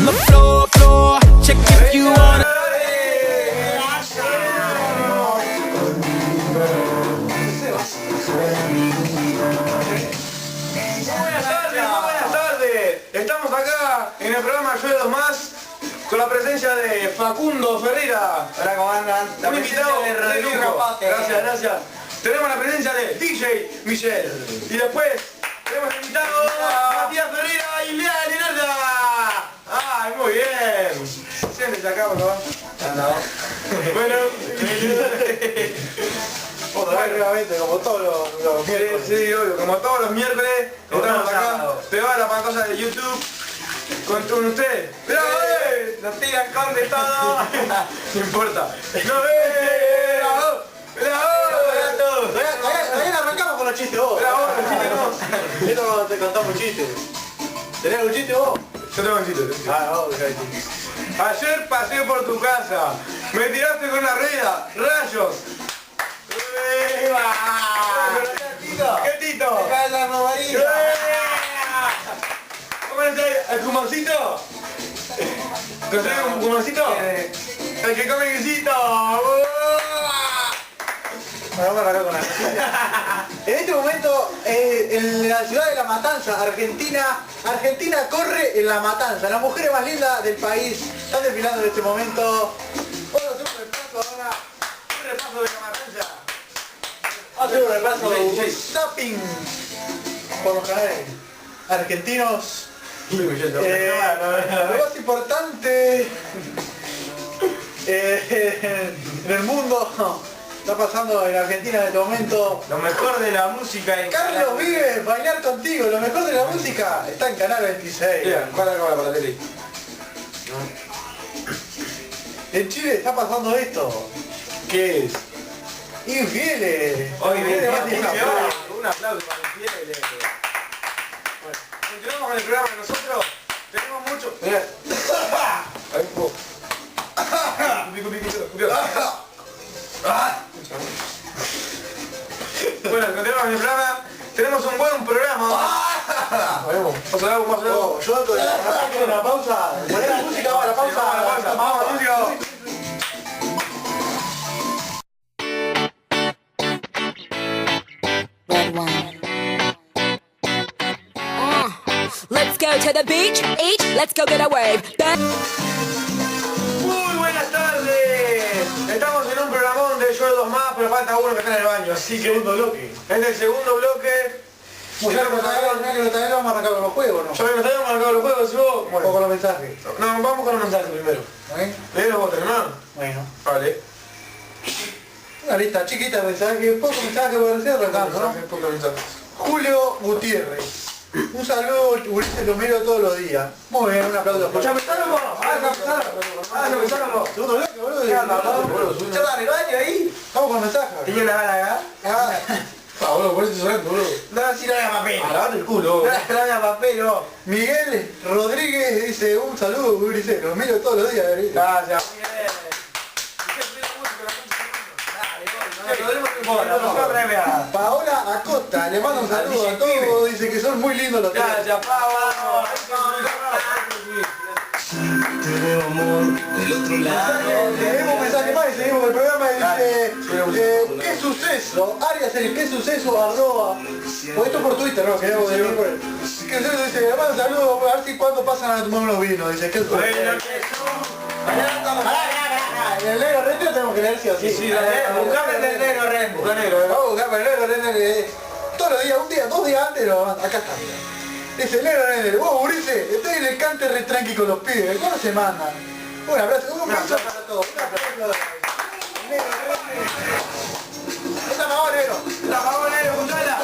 on the floor, floor. Check if you wanna. Buenas tardes. Estamos acá en el programa Yo de Dos Más con la presencia de Facundo Ferreira. Hola, ¿cómo andan? Un invitado de lujo. Gracias, gracias. Tenemos la presencia de DJ Michelle. Y después tenemos invitado a Matías Ferreira y Lea Leonarda. ¡Ay, muy bien! Siéntese acá, por favor. Bueno, Nuevamente, como todos los miércoles. sí, obvio, como todos los miércoles, estamos acá, pegados a la pantalla de YouTube, con ustedes. ¡Bravo, Nos tiran con de todo. No importa. ¡No, ¡bravo! ¡Bravo! Todavía no arrancamos con los chistes vos. ¡Bravo, los chistes no! Esto no te contamos chistes. ¿Tenés algún chiste vos? Yo tengo un chiste. Vamos, Ayer pasé por tu casa, me tiraste con una rueda, rayos. ¿Qué Tito? ¿Cómo es el cumoncito? ¿Conseguís un cumoncito? El que come guisito. Vamos a arrancar con la En este momento, en la ciudad de La Matanza, Argentina corre en La Matanza. Las mujeres más lindas del país están desfilando en este momento. Vamos a hacer un repaso ahora. Un repaso de la Matanza. Vamos a hacer un repaso de zapping por los canales argentinos. Lo más importante en el mundo está pasando en Argentina en este momento. Lo mejor de la música en Carlos Vives, bailar contigo, lo mejor de la música está en Canal 26. Mira, ¿cuál es la cámara para la tele? En Chile está pasando esto. ¿Qué es? Infieles. Hoy Infieles más viene infieles. un aplauso para Infieles. Bueno, continuamos con el programa. Nosotros tenemos mucho. Mirá. Ahí un poco. Bueno, continuamos con el programa. Tenemos un buen programa. Vamos a dar un más. Yo antes de la pausa, poné la música, vamos a la pausa. Vamos, música. Red wine. Let's go to the beach, eat, let's go get a wave. Muy buenas tardes. Estamos en un programón de Yo de Dos Más, pero falta uno que está en el baño, así que Segundo bloque. en el segundo bloque. Muy bien, todavía vamos a arrancar con los juegos, ¿no? Ya me estaríamos marcando los juegos, ¿sí vos? O con los mensajes. No, vamos con los mensajes primero. ¿Eh? ¿Lees vos, hermano? Bueno. Vale. Una lista chiquita de mensajes, pocos mensajes por decir arrancando, ¿no? Pocos mensajes. Julio Gutiérrez. Un saludo, Ulises, lo miro todos los días. Muy bien, un aplauso. ¿Ya empezaron vos? Empezaron vos. Segundo bloque, boludo. ¿Qué anda, boludo? ¿Ya en el baño ahí? Vamos con mensajes. ¿Tiene la gana acá? Ah, boludo, por eso te suelto, boludo. No, si no había papel. Lavate el culo. No había papel, no. Miguel Rodríguez dice, un saludo, Ulises, lo miro todos los días. Gracias. Paola Acosta, le mando un saludo a todos, dice que son muy lindos los tres. Gracias, Pau. Tenemos un mensaje más y seguimos con el programa y dice ¿qué suceso? Arias el qué suceso arroba. O esto por Twitter, ¿no? Queremos decir por él. ¿Qué suceso? Dice, le mando un saludo, a ver si cuando pasan a tomar unos vinos. Dice, ¿qué suceso? Mañana estamos. En el negro Rente lo tenemos que leer sí o sí. Sí, buscame el negro Ren. Busca negro, Vamos a buscar el negro Rente todos los días, un día, 2 días antes lo acá está, mira. Dice el negro Rente, vos Ulises, estoy en el cante re tranqui con los pibes, ¿cómo se mandan? Un abrazo, un abrazo para todos. Un aplauso. Negro Rente. Esta más negro. La vamos negro, buscala.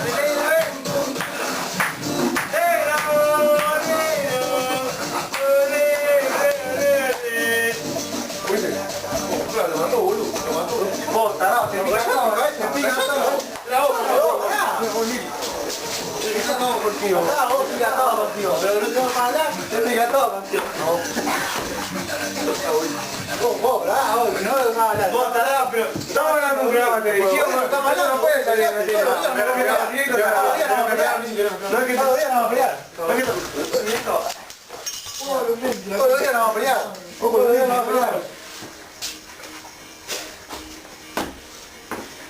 Lo mató, boludo. Lo mató. Vos, tarado, te pica todo, te pica todo. La boca, está todo contigo. Vos pica todo contigo. Pero no te vas a hablar, te pica todo contigo. Vos, bravo, no vas a hablar. Vos, tarado, pero estamos hablando de un programa de televisión. No estamos hablando, no puede salir en la tele. No es que todavía no va a pelear. Todos los días nos vamos a pelear. Todos los días nos vamos a pelear.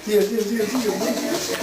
Sigue.